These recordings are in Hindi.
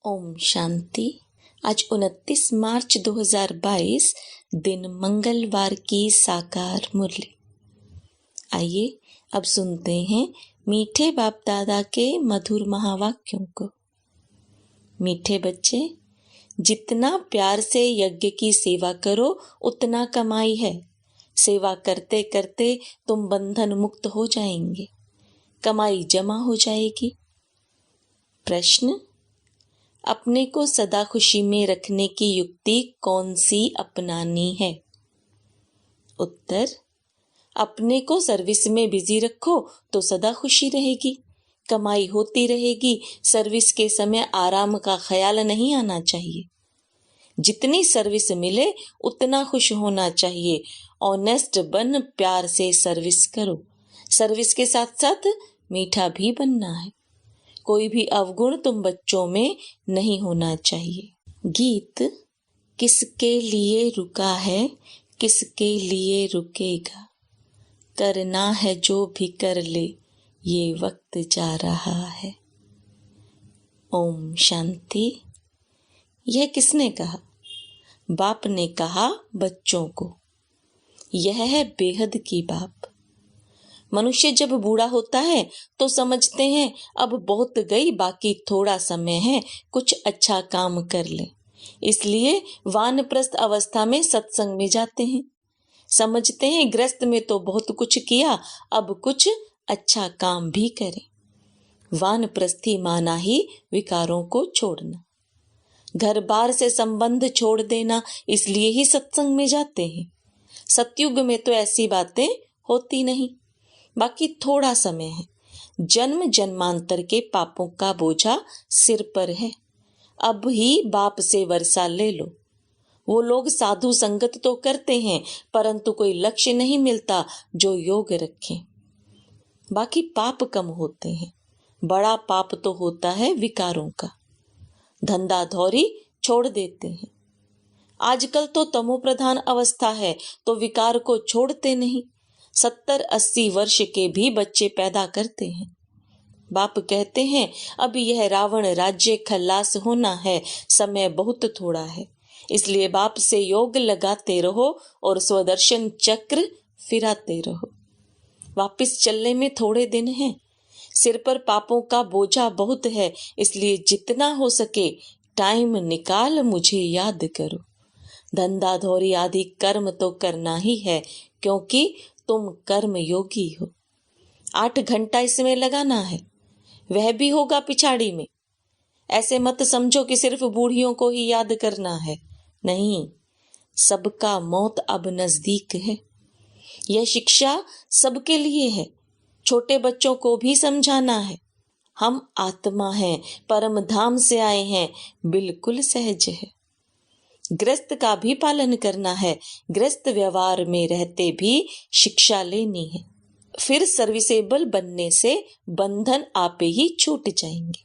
ओम शांति। आज 29 मार्च 2022 दिन मंगलवार की साकार मुरली। आइए अब सुनते हैं मीठे बाप दादा के मधुर महावाक्यों को। मीठे बच्चे, जितना प्यार से यज्ञ की सेवा करो उतना कमाई है। सेवा करते करते तुम बंधन मुक्त हो जाएंगे, कमाई जमा हो जाएगी। प्रश्न, अपने को सदा खुशी में रखने की युक्ति कौन सी अपनानी है? उत्तर, अपने को सर्विस में बिजी रखो तो सदा खुशी रहेगी, कमाई होती रहेगी। सर्विस के समय आराम का ख्याल नहीं आना चाहिए। जितनी सर्विस मिले उतना खुश होना चाहिए। ऑनेस्ट बन प्यार से सर्विस करो। सर्विस के साथ साथ मीठा भी बनना है। कोई भी अवगुण तुम बच्चों में नहीं होना चाहिए। गीत, किसके लिए रुका है, किसके लिए रुकेगा। करना है जो भी कर ले, ये वक्त जा रहा है। ओम शांति। यह किसने कहा? बाप ने कहा बच्चों को। यह है बेहद की बाप। मनुष्य जब बूढ़ा होता है तो समझते हैं अब बहुत गई, बाकी थोड़ा समय है, कुछ अच्छा काम कर ले। इसलिए वानप्रस्थ अवस्था में सत्संग में जाते हैं। समझते हैं गृहस्थ में तो बहुत कुछ किया, अब कुछ अच्छा काम भी करें। वानप्रस्थी माना ही विकारों को छोड़ना, घर बार से संबंध छोड़ देना। इसलिए ही सत्संग में जाते हैं। सतयुग में तो ऐसी बातें होती नहीं, बाकी थोड़ा समय है। जन्म जन्मांतर के पापों का बोझा सिर पर है। अब ही बाप से वर्षा ले लो। वो लोग साधु संगत तो करते हैं, परंतु कोई लक्ष्य नहीं मिलता जो योग रखें। बाकी पाप कम होते हैं। बड़ा पाप तो होता है विकारों का। धंधा धौरी छोड़ देते हैं। आजकल तो तमो प्रधान अवस्था है तो विकार को छोड़ते नहीं। 70-80 वर्ष के भी बच्चे पैदा करते हैं। बाप कहते हैं अब यह रावण राज्य खल्लास होना है, समय बहुत थोड़ा है। इसलिए बाप से योग लगाते रहो और स्वदर्शन चक्र फिराते रहो। वापिस चलने में थोड़े दिन हैं। सिर पर पापों का बोझा बहुत है, इसलिए जितना हो सके टाइम निकाल मुझे याद करो। धंधा धौरी आदि कर्म तो करना ही है, क्योंकि तुम कर्म योगी हो। 8 घंटा इसमें लगाना है, वह भी होगा पिछाड़ी में। ऐसे मत समझो कि सिर्फ बूढ़ियों को ही याद करना है। नहीं, सबका मौत अब नजदीक है। यह शिक्षा सबके लिए है। छोटे बच्चों को भी समझाना है। हम आत्मा हैं, परम धाम से आए हैं, बिल्कुल सहज है। गृहस्थ का भी पालन करना है। गृहस्थ व्यवहार में रहते भी शिक्षा लेनी है। फिर सर्विसेबल बनने से बंधन आपे ही छूट जाएंगे।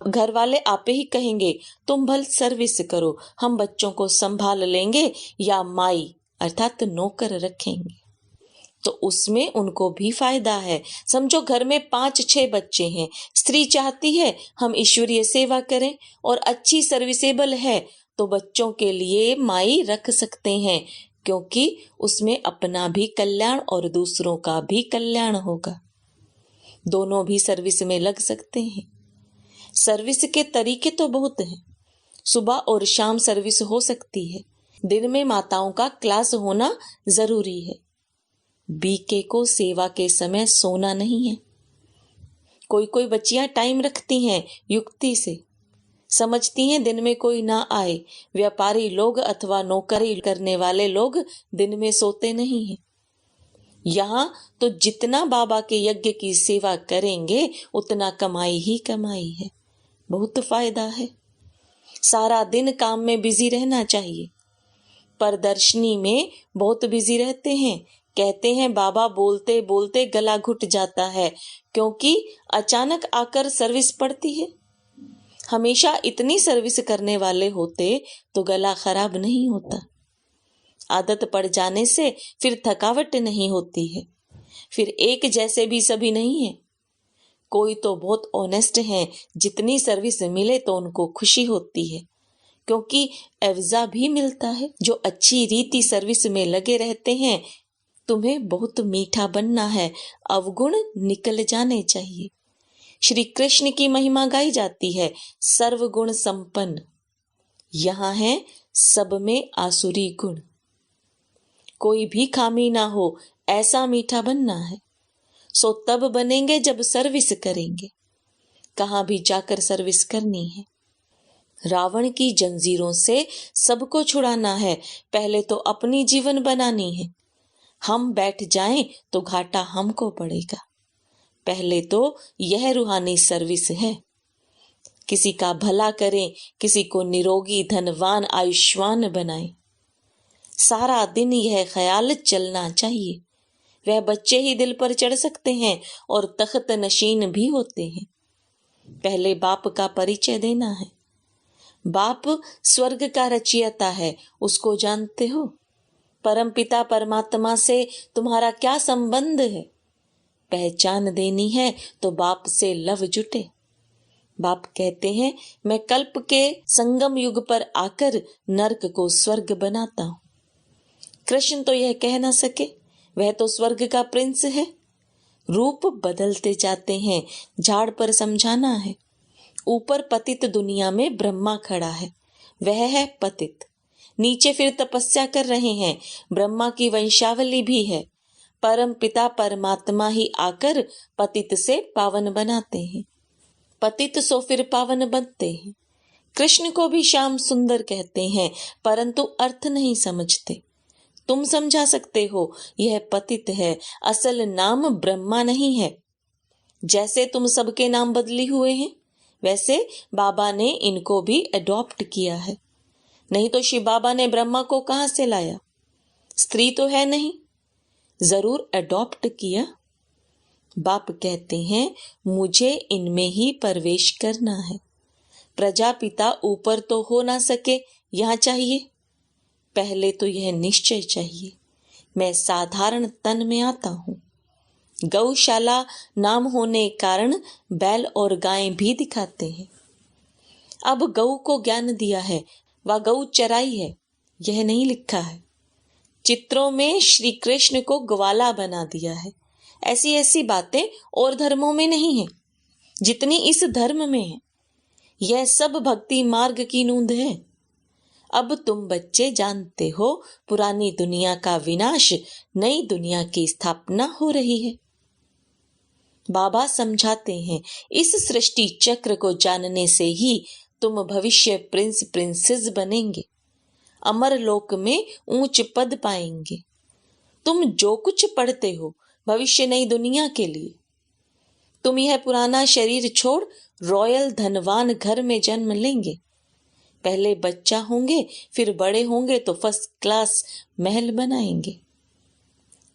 घर वाले आपे ही कहेंगे तुम भल सर्विस करो, हम बच्चों को संभाल लेंगे, या माई अर्थात नौकर रखेंगे। तो उसमें उनको भी फायदा है। समझो घर में 5-6 बच्चे हैं। स्त्री चाहती है हम ईश्वरीय सेवा करें और अच्छी सर्विसेबल है, तो बच्चों के लिए माई रख सकते हैं, क्योंकि उसमें अपना भी कल्याण और दूसरों का भी कल्याण होगा। दोनों भी सर्विस में लग सकते हैं। सर्विस के तरीके तो बहुत हैं। सुबह और शाम सर्विस हो सकती है। दिन में माताओं का क्लास होना जरूरी है। बीके को सेवा के समय सोना नहीं है। कोई कोई बच्चियां टाइम रखती हैं युक्ति से, समझती हैं दिन में कोई ना आए। व्यापारी लोग अथवा नौकरी करने वाले लोग दिन में सोते नहीं हैं। यहाँ तो जितना बाबा के यज्ञ की सेवा करेंगे उतना कमाई ही कमाई है। बहुत फायदा है। सारा दिन काम में बिजी रहना चाहिए। प्रदर्शनी में बहुत बिजी रहते हैं। कहते हैं बाबा बोलते बोलते गला घुट जाता है, क्योंकि अचानक आकर सर्विस पड़ती है। हमेशा इतनी सर्विस करने वाले होते तो गला खराब नहीं होता। आदत पड़ जाने से फिर थकावट नहीं होती है। फिर एक जैसे भी सभी नहीं है। कोई तो बहुत ऑनेस्ट हैं, जितनी सर्विस मिले तो उनको खुशी होती है, क्योंकि एवजा भी मिलता है। जो अच्छी रीति सर्विस में लगे रहते हैं, तुम्हें बहुत मीठा बनना है, अवगुण निकल जाने चाहिए। श्री कृष्ण की महिमा गाई जाती है, सर्वगुण संपन्न। यहाँ है सब में आसुरी गुण, कोई भी खामी ना हो, ऐसा मीठा बनना है। सो तब बनेंगे जब सर्विस करेंगे। कहाँ भी जाकर सर्विस करनी है। रावण की जंजीरों से सबको छुड़ाना है, पहले तो अपनी जीवन बनानी है। हम बैठ जाएं तो घाटा हमको पड़ेगा। पहले तो यह रूहानी सर्विस है। किसी का भला करें, किसी को निरोगी, धनवान, आयुष्मान बनाएं। सारा दिन यह ख्याल चलना चाहिए। वह बच्चे ही दिल पर चढ़ सकते हैं और तख्त नशीन भी होते हैं। पहले बाप का परिचय देना है। बाप स्वर्ग का रचयिता है, उसको जानते हो? परम पिता परमात्मा से तुम्हारा क्या संबंध है? पहचान देनी है तो बाप से लव जुटे। बाप कहते हैं, मैं कल्प के संगम युग पर आकर नरक को स्वर्ग बनाता हूं। कृष्ण तो यह कह ना सके, वह तो स्वर्ग का प्रिंस है। रूप बदलते जाते हैं, झाड़ पर समझाना है। ऊपर पतित दुनिया में ब्रह्मा खड़ा है, वह है पतित। नीचे फिर तपस्या कर रहे हैं, ब्रह्मा की वंशावली भी है। परम पिता परमात्मा ही आकर पतित से पावन बनाते हैं। पतित सो फिर पावन बनते हैं। कृष्ण को भी श्याम सुंदर कहते हैं, परंतु अर्थ नहीं समझते। तुम समझा सकते हो, यह पतित है, असल नाम ब्रह्मा नहीं है। जैसे तुम सबके नाम बदली हुए हैं, वैसे बाबा ने इनको भी अडॉप्ट किया है। नहीं तो शिव बाबा ने ब्रह्मा को कहां से लाया? स्त्री तो है नहीं, जरूर अडॉप्ट किया। बाप कहते हैं, मुझे इनमें ही प्रवेश करना है। प्रजापिता ऊपर तो हो ना सके, यहां चाहिए। पहले तो यह निश्चय चाहिए, मैं साधारण तन में आता हूं। गौशाला नाम होने कारण बैल और गायें भी दिखाते हैं। अब गौ को ज्ञान दिया है, वह गौ चराई है, यह नहीं लिखा है। चित्रों में श्री कृष्ण को ग्वाला बना दिया है। ऐसी ऐसी बातें और धर्मों में नहीं है जितनी इस धर्म में है। यह सब भक्ति मार्ग की नूंद है। अब तुम बच्चे जानते हो, पुरानी दुनिया का विनाश, नई दुनिया की स्थापना हो रही है। बाबा समझाते हैं, इस सृष्टि चक्र को जानने से ही तुम भविष्य प्रिंस प्रिंसेस बनेंगे, अमर लोक में ऊंच पद पाएंगे। तुम जो कुछ पढ़ते हो भविष्य नई दुनिया के लिए। तुम यह पुराना शरीर छोड़ रॉयल धनवान घर में जन्म लेंगे। पहले बच्चा होंगे, फिर बड़े होंगे तो फर्स्ट क्लास महल बनाएंगे।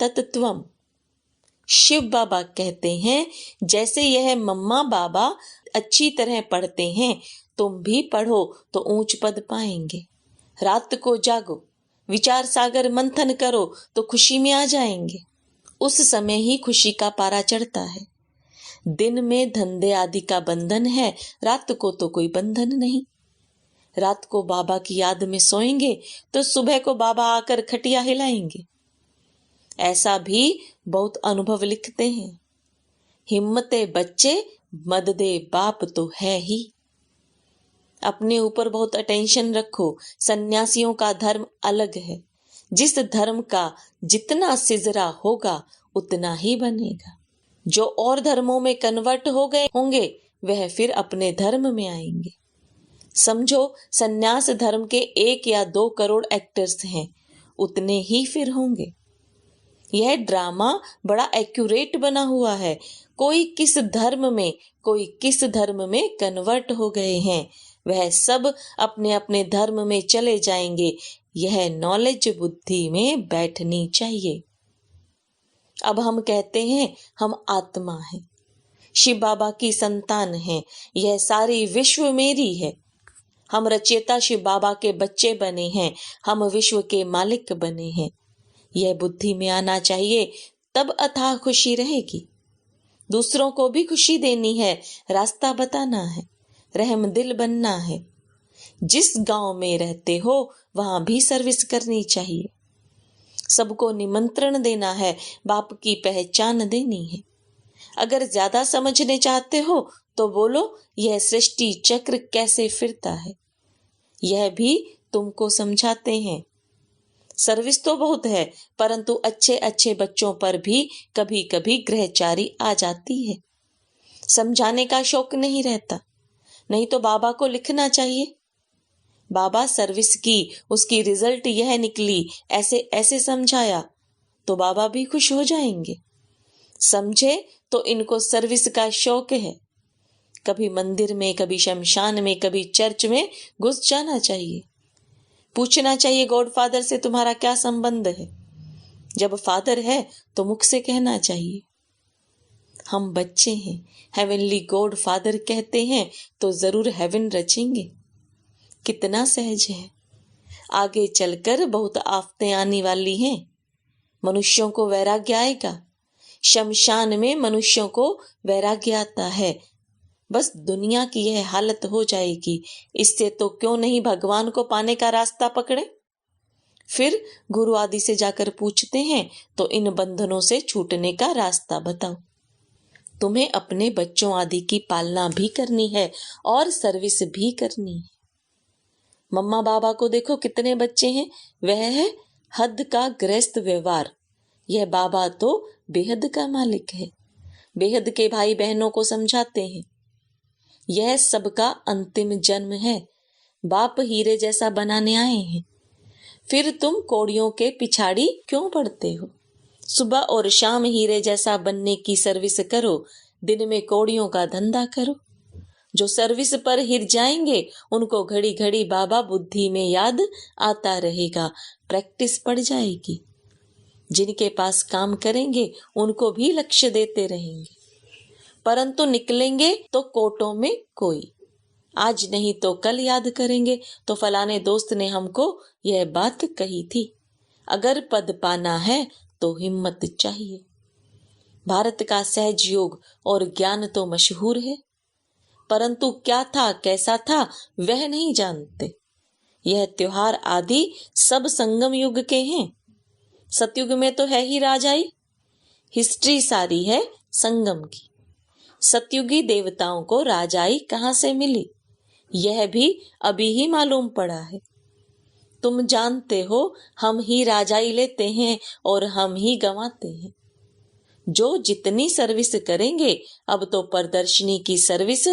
तत्त्वम शिव बाबा कहते हैं, जैसे यह मम्मा बाबा अच्छी तरह पढ़ते हैं, तुम भी पढ़ो तो ऊंच पद पाएंगे। रात को जागो, विचार सागर मंथन करो तो खुशी में आ जाएंगे। उस समय ही खुशी का पारा चढ़ता है। दिन में धंधे आदि का बंधन है, रात को तो कोई बंधन नहीं। रात को बाबा की याद में सोएंगे तो सुबह को बाबा आकर खटिया हिलाएंगे। ऐसा भी बहुत अनुभव लिखते हैं। हिम्मते बच्चे, मददे बाप तो है ही। अपने ऊपर बहुत अटेंशन रखो। सन्यासियों का धर्म अलग है। जिस धर्म का जितना सिजरा होगा उतना ही बनेगा। जो और धर्मों में कन्वर्ट हो गए होंगे वह फिर अपने धर्म में आएंगे। समझो, सन्यास धर्म के 1 या 2 करोड़ एक्टर्स हैं, उतने ही फिर होंगे। यह ड्रामा बड़ा एक्यूरेट बना हुआ है। कोई किस धर्म में, कोई किस धर्म में कन्वर्ट हो गए हैं, वह सब अपने अपने धर्म में चले जाएंगे। यह नॉलेज बुद्धि में बैठनी चाहिए। अब हम कहते हैं हम आत्मा हैं, शिव बाबा की संतान हैं, यह सारी विश्व मेरी है। हम रचयिता शिव बाबा के बच्चे बने हैं, हम विश्व के मालिक बने हैं। यह बुद्धि में आना चाहिए, तब अथाह खुशी रहेगी। दूसरों को भी खुशी देनी है, रास्ता बताना है, रहमदिल बनना है। जिस गांव में रहते हो वहां भी सर्विस करनी चाहिए। सबको निमंत्रण देना है, बाप की पहचान देनी है। अगर ज्यादा समझने चाहते हो तो बोलो, यह सृष्टि चक्र कैसे फिरता है, यह भी तुमको समझाते हैं। सर्विस तो बहुत है, परंतु अच्छे अच्छे बच्चों पर भी कभी कभी ग्रहचारी आ जाती है। समझाने का शौक नहीं रहता, नहीं तो बाबा को लिखना चाहिए, बाबा सर्विस की, उसकी रिजल्ट यह निकली, ऐसे ऐसे समझाया, तो बाबा भी खुश हो जाएंगे। समझे तो इनको सर्विस का शौक है। कभी मंदिर में, कभी शमशान में, कभी चर्च में घुस जाना चाहिए। पूछना चाहिए गॉड फादर से तुम्हारा क्या संबंध है। जब फादर है तो मुख से कहना चाहिए, हम बच्चे हैं, हेवनली गॉड फादर कहते हैं तो जरूर हेवन रचेंगे। कितना सहज है। आगे चलकर बहुत आफतें आने वाली हैं। मनुष्यों को वैराग्य आएगा। शमशान में मनुष्यों को वैराग्य आता है। बस दुनिया की यह हालत हो जाएगी, इससे तो क्यों नहीं भगवान को पाने का रास्ता पकड़े। फिर गुरु आदि से जाकर पूछते हैं तो इन बंधनों से छूटने का रास्ता बताओ। तुम्हें अपने बच्चों आदि की पालना भी करनी है और सर्विस भी करनी है। मम्मा बाबा को देखो कितने बच्चे हैं, वह है हद का गृहस्थ व्यवहार। यह बाबा तो बेहद का मालिक है। बेहद के भाई बहनों को समझाते हैं, यह सबका अंतिम जन्म है। बाप हीरे जैसा बनाने आए हैं, फिर तुम कौड़ियों के पिछाड़ी क्यों पड़ते हो। सुबह और शाम हीरे जैसा बनने की सर्विस करो, दिन में कौड़ियों का धंधा करो। जो सर्विस पर हिर जाएंगे उनको घड़ी घड़ी बाबा बुद्धि में याद आता रहेगा, प्रैक्टिस पड़ जाएगी। जिनके पास काम करेंगे उनको भी लक्ष्य देते रहेंगे, परंतु निकलेंगे तो कोटों में कोई। आज नहीं तो कल याद करेंगे, तो फलाने दोस्त ने हमको यह बात कही थी। अगर पद पाना है तो हिम्मत चाहिए। भारत का सहज योग और ज्ञान तो मशहूर है, परंतु क्या था कैसा था वह नहीं जानते। यह त्योहार आदि सब संगम युग के हैं। सतयुग में तो है ही राजाई, हिस्ट्री सारी है संगम की। सतयुगी देवताओं को राजाई कहाँ से मिली, यह भी अभी ही मालूम पड़ा है। तुम जानते हो हम ही राजाई लेते हैं और हम ही गंवाते हैं। जो जितनी सर्विस करेंगे, अब तो प्रदर्शनी की सर्विस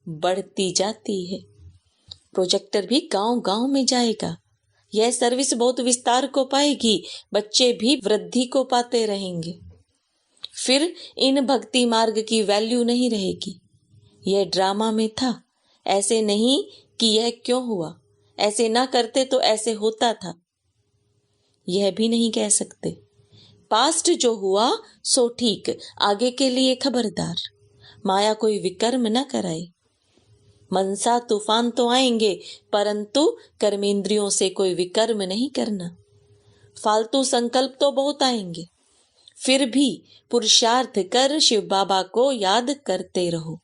बढ़ती जाती है। प्रोजेक्टर भी गांव गांव में जाएगा। यह सर्विस बहुत विस्तार को पाएगी, बच्चे भी वृद्धि को पाते रहेंगे। फिर इन भक्ति मार्ग की वैल्यू नहीं रहेगी। यह ड्रामा में था, ऐसे नहीं कि यह क्यों हुआ, ऐसे ना करते तो ऐसे होता था, यह भी नहीं कह सकते। पास्ट जो हुआ सो ठीक, आगे के लिए खबरदार। माया कोई विकर्म न कराए। मनसा तूफान तो आएंगे, परंतु कर्मेंद्रियों से कोई विकर्म नहीं करना। फालतू संकल्प तो बहुत आएंगे, फिर भी पुरुषार्थ कर शिव बाबा को याद करते रहो।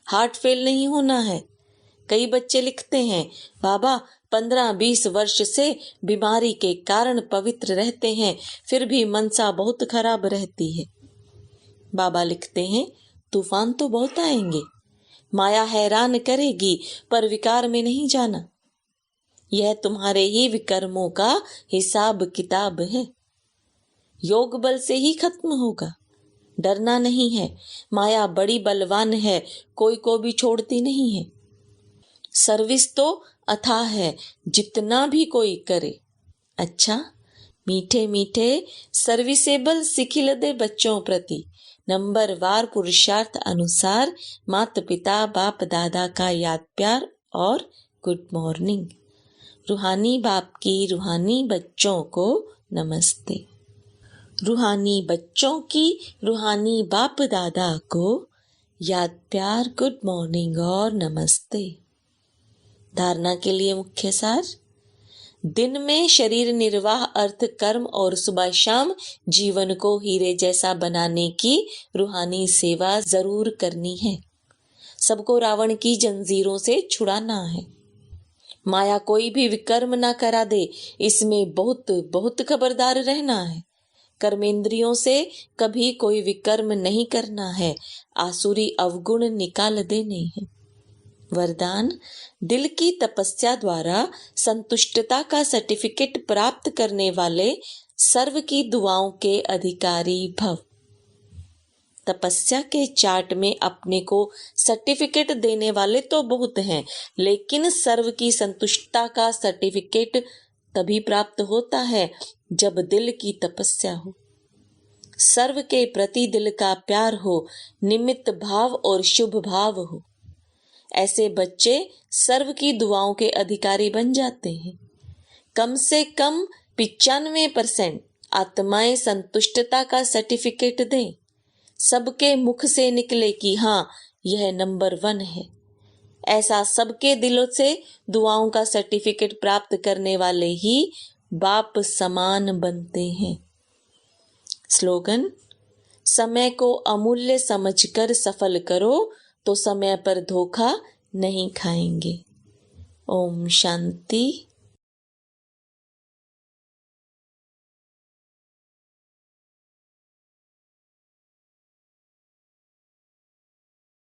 हार्ट फेल नहीं होना है। कई बच्चे लिखते हैं, बाबा 15-20 वर्ष से बीमारी के कारण पवित्र रहते हैं, फिर भी मनसा बहुत खराब रहती है। बाबा लिखते हैं, तूफान तो बहुत आएंगे, माया हैरान करेगी, पर विकार में नहीं जाना। यह तुम्हारे ही विकर्मों का हिसाब किताब है। योग बल से ही खत्म होगा, डरना नहीं है। माया बड़ी बलवान है, कोई को भी छोड़ती नहीं है। सर्विस तो अथाह है, जितना भी कोई करे। अच्छा, मीठे मीठे सर्विसेबल सिखिल दे बच्चों प्रति नंबर वार पुरुषार्थ अनुसार माता पिता बाप दादा का याद प्यार और गुड मॉर्निंग। रूहानी बाप की रूहानी बच्चों को नमस्ते। रूहानी बच्चों की रूहानी बाप दादा को याद प्यार गुड मॉर्निंग और नमस्ते। धारणा के लिए मुख्य सार, दिन में शरीर निर्वाह, अर्थ, कर्म और सुबह शाम जीवन को हीरे जैसा बनाने की रूहानी सेवा जरूर करनी है। सबको रावण की जंजीरों से छुड़ाना है। माया कोई भी विकर्म ना करा दे, इसमें बहुत बहुत खबरदार रहना है। कर्मेंद्रियों से कभी कोई विकर्म नहीं करना है। आसुरी अवगुण निकाल देने हैं। वरदान: दिल की तपस्या द्वारा संतुष्टता का सर्टिफिकेट प्राप्त करने वाले सर्व की दुआओं के अधिकारी भव। तपस्या के चार्ट में अपने को सर्टिफिकेट देने वाले तो बहुत हैं, लेकिन सर्व की संतुष्टता का सर्टिफिकेट तभी प्राप्त होता है जब दिल की तपस्या हो, सर्व के प्रति दिल का प्यार हो, निमित्त भाव और शुभ भाव हो। ऐसे बच्चे सर्व की दुआओं के अधिकारी बन जाते हैं। कम से कम 95% आत्माएं संतुष्टता का सर्टिफिकेट दें। सबके मुख से निकले कि हाँ, यह नंबर 1 है। ऐसा सबके दिलों से दुआओं का सर्टिफिकेट प्राप्त करने वाले ही बाप समान बनते हैं। स्लोगन: समय को अमूल्य समझकर सफल करो तो समय पर धोखा नहीं खाएंगे। ओम शांति।